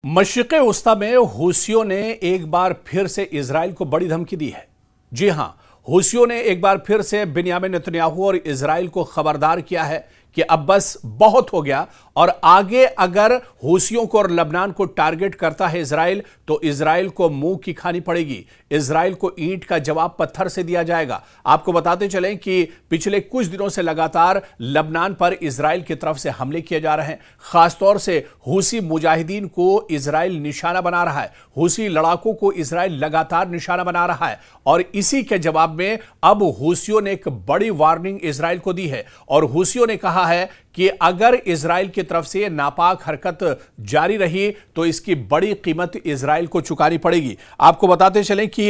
मशरिक़ वस्ता में हूसियों ने एक बार फिर से इजराइल को बड़ी धमकी दी है। जी हां, हूसियों ने एक बार फिर से बिन्यामिन नेतन्याहू और इजराइल को खबरदार किया है कि अब बस बहुत हो गया और आगे अगर हूसियों को और लबनान को टारगेट करता है इजराइल तो इजराइल को मुंह की खानी पड़ेगी। इजराइल को ईंट का जवाब पत्थर से दिया जाएगा। आपको बताते चलें कि पिछले कुछ दिनों से लगातार लबनान पर इजराइल की तरफ से हमले किए जा रहे हैं। खासतौर से हूसी मुजाहिदीन को इजराइल निशाना बना रहा है, हूसी लड़ाकों को इजराइल लगातार निशाना बना रहा है और इसी के जवाब में अब हूसियों ने एक बड़ी वार्निंग इजराइल को दी है और हूसियों ने कहा है कि अगर इजराइल की तरफ से नापाक हरकत जारी रही तो इसकी बड़ी कीमत इजराइल को चुकानी पड़ेगी। आपको बताते चलें कि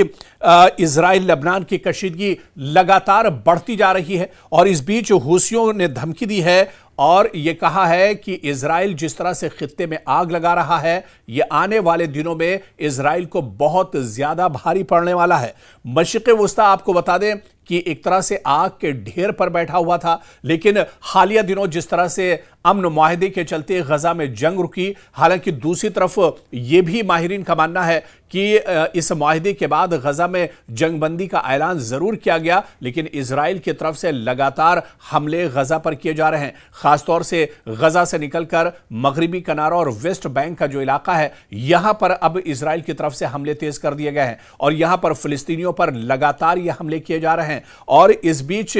इजराइल लबनान की कशीदगी लगातार बढ़ती जा रही है और इस बीच हूसियों ने धमकी दी है और यह कहा है कि इजराइल जिस तरह से खित्ते में आग लगा रहा है, यह आने वाले दिनों में इजराइल को बहुत ज्यादा भारी पड़ने वाला है। मशरिक़ वस्ता आपको बता दें कि एक तरह से आग के ढेर पर बैठा हुआ था, लेकिन हालिया दिनों जिस तरह से अमन मुआहदे के चलते गजा में जंग रुकी, हालांकि दूसरी तरफ यह भी माहिरीन का मानना है कि इस मुआहदे के बाद गजा में जंगबंदी का ऐलान जरूर किया गया, लेकिन इजराइल की तरफ से लगातार हमले गजा पर किए जा रहे हैं। खासतौर से गजा से निकलकर मगरिबी किनारा और वेस्ट बैंक का जो इलाका है, यहां पर अब इजराइल की तरफ से हमले तेज कर दिए गए हैं और यहां पर फिलिस्तीनियों पर लगातार यह हमले किए जा रहे हैं। और इस बीच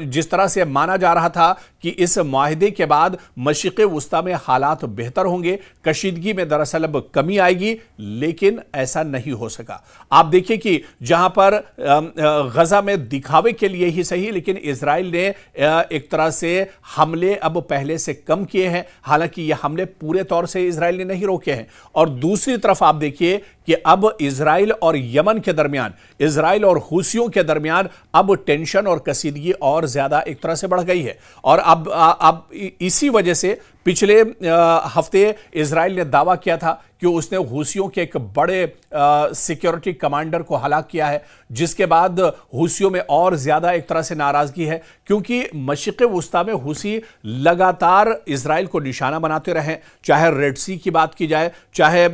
जिस तरह से माना जा रहा था कि इस मुआहदे के बाद मशरिक़ वस्ता में हालात बेहतर होंगे, कशीदगी में दरअसल अब कमी आएगी, लेकिन ऐसा नहीं हो सका। आप देखिए कि जहां पर गजा में दिखावे के लिए ही सही, लेकिन इजराइल ने एक तरह से हमले अब पहले से कम किए हैं। हालांकि यह हमले पूरे तौर से इजराइल ने नहीं रोके हैं। और दूसरी तरफ आप देखिए कि अब इजराइल और यमन के दरमियान, इजराइल और हूसियों के दरमियान अब टेंशन और कशीदगी और ज्यादा एक तरह से बढ़ गई है। और अब इसी वजह से पिछले हफ्ते इजराइल ने दावा किया था कि उसने हूसियों के एक बड़े सिक्योरिटी कमांडर को हलाक किया है, जिसके बाद हूसियों में और ज्यादा एक तरह से नाराजगी है, क्योंकि मशरिक़ वस्ता में हूसी लगातार इजराइल को निशाना बनाते रहे। चाहे रेड सी की बात की जाए, चाहे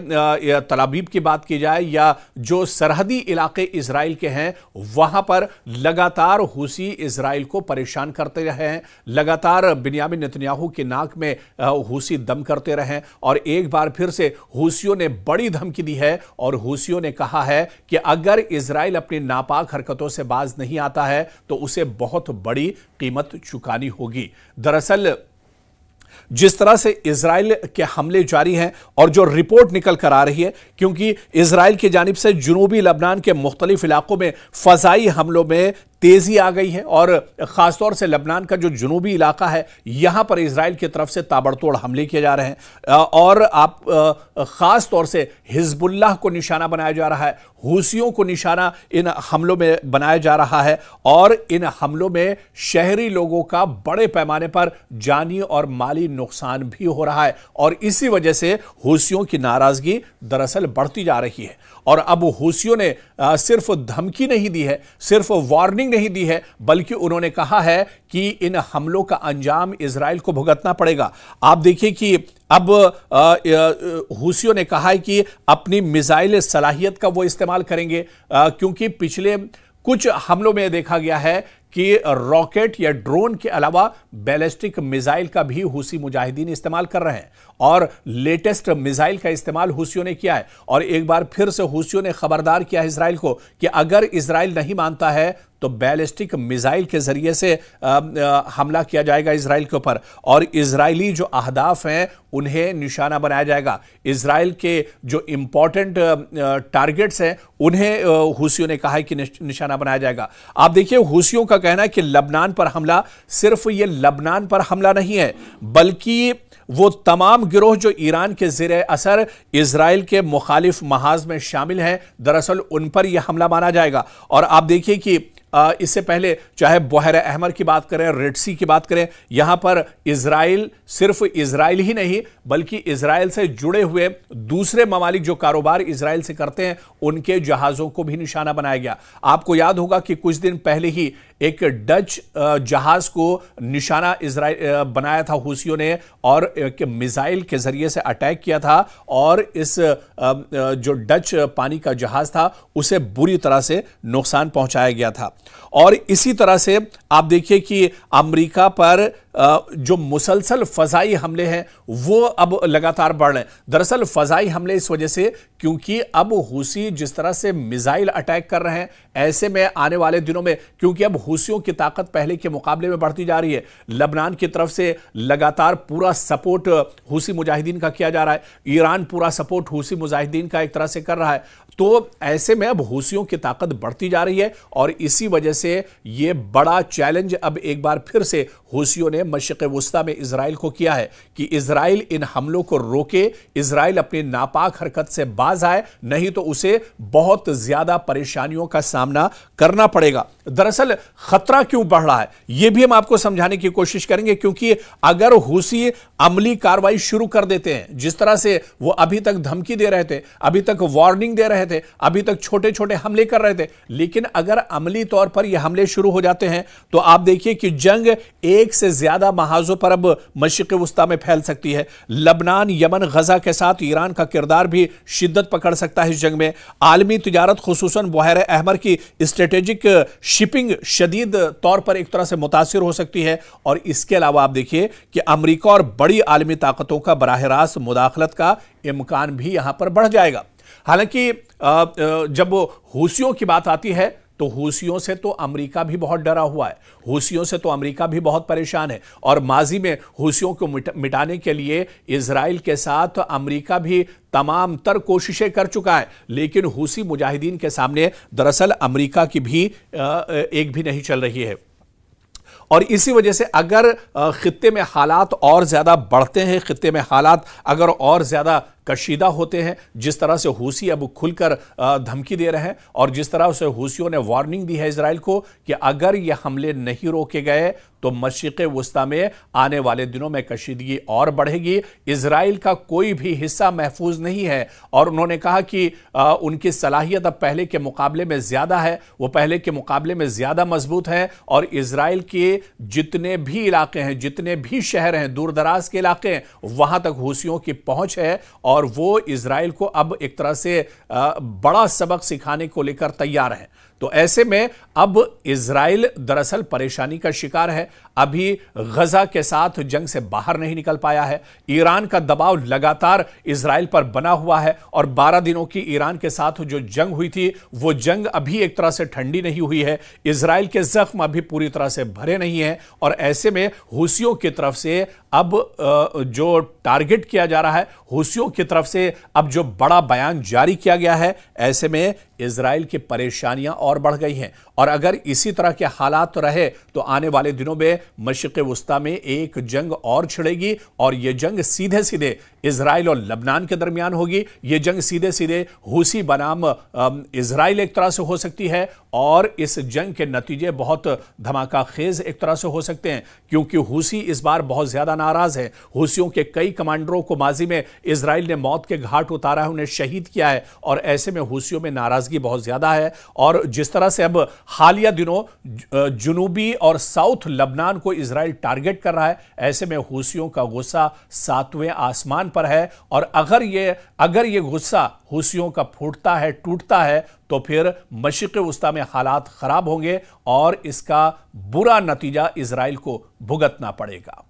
तल अबीब की बात की जाए, या जो सरहदी इलाके इजराइल के हैं वहां पर लगातार हूसी इजराइल को परेशान करते रहे हैं। लगातार बिन्यामिन नेतन्याहू की नाक में हूसी दम करते रहे और एक बार फिर से हूसियों ने बड़ी धमकी दी है और हूसियों ने कहा है कि अगर इजराइल अपनी नापाक हरकतों से बाज नहीं आता है तो उसे बहुत बड़ी कीमत चुकानी होगी। दरअसल जिस तरह से इजराइल के हमले जारी हैं और जो रिपोर्ट निकल कर आ रही है, क्योंकि इजराइल की जानिब से जुनूबी लबनान के मुख्तलिफ इलाकों में फजाई हमलों में तेजी आ गई है और खासतौर से लबनान का जो जुनूबी इलाका है, यहां पर इजराइल की तरफ से ताबड़तोड़ हमले किए जा रहे हैं और आप खास तौर से हिजबुल्लाह को निशाना बनाया जा रहा है, हूसियों को निशाना इन हमलों में बनाया जा रहा है और इन हमलों में शहरी लोगों का बड़े पैमाने पर जानी और माली नुकसान भी हो रहा है और इसी वजह से हूसियों की नाराजगी दरअसल बढ़ती जा रही है। और अब हूसियों ने सिर्फ धमकी नहीं दी है, सिर्फ वार्निंग नहीं दी है, बल्कि उन्होंने कहा है कि इन हमलों का अंजाम इजराइल को भुगतना पड़ेगा। आप देखिए कि अब हूसियों ने कहा है कि अपनी मिसाइल सलाहियत का वो इस्तेमाल करेंगे, क्योंकि पिछले कुछ हमलों में देखा गया है कि रॉकेट या ड्रोन के अलावा बैलिस्टिक मिसाइल का भी हूसी मुजाहिदीन इस्तेमाल कर रहे हैं और लेटेस्ट मिसाइल का इस्तेमाल हूसियों ने किया है। और एक बार फिर से हूसियों ने खबरदार किया है इजराइल को कि अगर इजराइल नहीं मानता है तो बैलिस्टिक मिसाइल के जरिए से हमला किया जाएगा इजराइल के ऊपर और इजरायली जो अहदाफ हैं उन्हें निशाना बनाया जाएगा। इजराइल के जो इंपॉर्टेंट टारगेट्स हैं उन्हें हूसियों ने कहा है कि निशाना बनाया जाएगा। आप देखिए हूसियों का कहना है कि लबनान पर हमला सिर्फ ये लबनान पर हमला नहीं है, बल्कि वो तमाम गिरोह जो ईरान के ज़ेरे असर इजराइल के मुखालिफ महाज में शामिल हैं, दरअसल उन पर यह हमला माना जाएगा। और आप देखिए कि इससे पहले चाहे बहर अहमर की बात करें, रेड सी की बात करें, यहां पर इजराइल सिर्फ इजराइल ही नहीं बल्कि इजराइल से जुड़े हुए दूसरे ममालिक जो कारोबार इजराइल से करते हैं उनके जहाजों को भी निशाना बनाया गया। आपको याद होगा कि कुछ दिन पहले ही एक डच जहाज को निशाना इजराइल बनाया था हूसियों ने और एक मिसाइल के जरिए से अटैक किया था और इस जो डच पानी का जहाज था उसे बुरी तरह से नुकसान पहुंचाया गया था। और इसी तरह से आप देखिए कि अमेरिका पर जो मुसलसल फजाई हमले हैं वो अब लगातार बढ़ रहे हैं। दरअसल फजाई हमले इस वजह से क्योंकि अब हूसी जिस तरह से मिसाइल अटैक कर रहे हैं, ऐसे में आने वाले दिनों में क्योंकि अब हूसियों की ताकत पहले के मुकाबले में बढ़ती जा रही है, लबनान की तरफ से लगातार पूरा सपोर्ट हूसी मुजाहिदीन का किया जा रहा है, ईरान पूरा सपोर्ट हूसी मुजाहिदीन का एक तरह से कर रहा है, तो ऐसे में अब हूसियों की ताकत बढ़ती जा रही है और इसी वजह से यह बड़ा चैलेंज अब एक बार फिर से हूसियों ने मशरिक़ वुस्ता में इजराइल को किया है कि इजराइल इन हमलों को रोके, इजराइल अपनी नापाक हरकत से बाज आए, नहीं तो उसे बहुत ज्यादा परेशानियों का सामना करना पड़ेगा। दरअसल खतरा क्यों बढ़ रहा है यह भी हम आपको समझाने की कोशिश करेंगे, क्योंकि अगर हूसी अमली कार्रवाई शुरू कर देते हैं, जिस तरह से वो अभी तक धमकी दे रहे थे, अभी तक वार्निंग दे रहे थे, अभी तक छोटे छोटे हमले कर रहे थे, लेकिन अगर अमली तौर पर यह हमले शुरू हो जाते हैं तो आप देखिए कि जंग एक से ज्यादा महाजों पर अब मशरिक़ वुस्ता में फैल सकती है। लबनान, यमन, गजा के साथ ईरान का किरदार भी शिद्दत पकड़ सकता है इस जंग में। आलमी तिजारत खुसूसन बहर अहमर की स्ट्रेटेजिक शिपिंग शदीद तौर पर एक तरह से मुतासिर हो सकती है और इसके अलावा आप देखिए कि अमेरिका और बड़ी आलमी ताकतों का बराह रास्त मुदाखलत का इम्कान भी यहां पर बढ़ जाएगा। हालांकि जब हूसियों की बात आती है तो हूसियों से तो अमेरिका भी बहुत डरा हुआ है, हूसियों से तो अमेरिका भी बहुत परेशान है और माजी में हूसियों को मिटाने के लिए इजराइल के साथ अमेरिका भी तमाम तर कोशिशें कर चुका है, लेकिन हूसी मुजाहिदीन के सामने दरअसल अमेरिका की भी एक भी नहीं चल रही है। और इसी वजह से अगर खित्ते में हालात और ज्यादा बढ़ते हैं, खित्ते में हालात अगर और ज्यादा कशीदा होते हैं, जिस तरह से हूसी अब खुलकर धमकी दे रहे हैं और जिस तरह से हूसियों ने वार्निंग दी है इजराइल को कि अगर ये हमले नहीं रोके गए तो मशरिक़ वुस्ता में आने वाले दिनों में कशीदगी और बढ़ेगी। इजराइल का कोई भी हिस्सा महफूज नहीं है और उन्होंने कहा कि उनकी सलाहियत अब पहले के मुकाबले में ज्यादा है, वो पहले के मुकाबले में ज्यादा मजबूत है और इजराइल के जितने भी इलाके हैं, जितने भी शहर हैं, दूर दराज के इलाके हैं, वहां तक हूसियों की पहुंच है और वो इजराइल को अब एक तरह से बड़ा सबक सिखाने को लेकर तैयार है। तो ऐसे में अब इजराइल दरअसल परेशानी का शिकार है, अभी गजा के साथ जंग से बाहर नहीं निकल पाया है, ईरान का दबाव लगातार इजराइल पर बना हुआ है और 12 दिनों की ईरान के साथ जो जंग हुई थी वो जंग अभी एक तरह से ठंडी नहीं हुई है, इजराइल के जख्म अभी पूरी तरह से भरे नहीं है और ऐसे में हूसियों की तरफ से अब जो टारगेट किया जा रहा है, हूसियों की तरफ से अब जो बड़ा बयान जारी किया गया है, ऐसे में इजराइल की परेशानियां और बढ़ गई हैं और अगर इसी तरह के हालात रहे तो आने वाले दिनों में मशरिक़ वुस्ता में एक जंग और छिड़ेगी और यह जंग सीधे सीधे इजराइल और लबनान के दरमियान होगी। यह जंग सीधे सीधे हूसी बनाम इजराइल एक तरह से हो सकती है और इस जंग के नतीजे बहुत धमाका खेज एक तरह से हो सकते हैं, क्योंकि हूसी इस बार बहुत ज्यादा नाराज है। हूसियों के कई कमांडरों को माजी में इजराइल ने मौत के घाट उतारा है, उन्हें शहीद किया है और ऐसे में हूसियों में नाराजगी बहुत ज्यादा है और जिस तरह से अब हालिया दिनों जुनूबी और साउथ लबनान को इजराइल टारगेट कर रहा है, ऐसे में हूसियों का गुस्सा 7वें आसमान पर है और अगर ये गुस्सा हूसियों का फूटता है, टूटता है तो फिर मशरिक़ वुस्ता में हालात खराब होंगे और इसका बुरा नतीजा इजराइल को भुगतना पड़ेगा।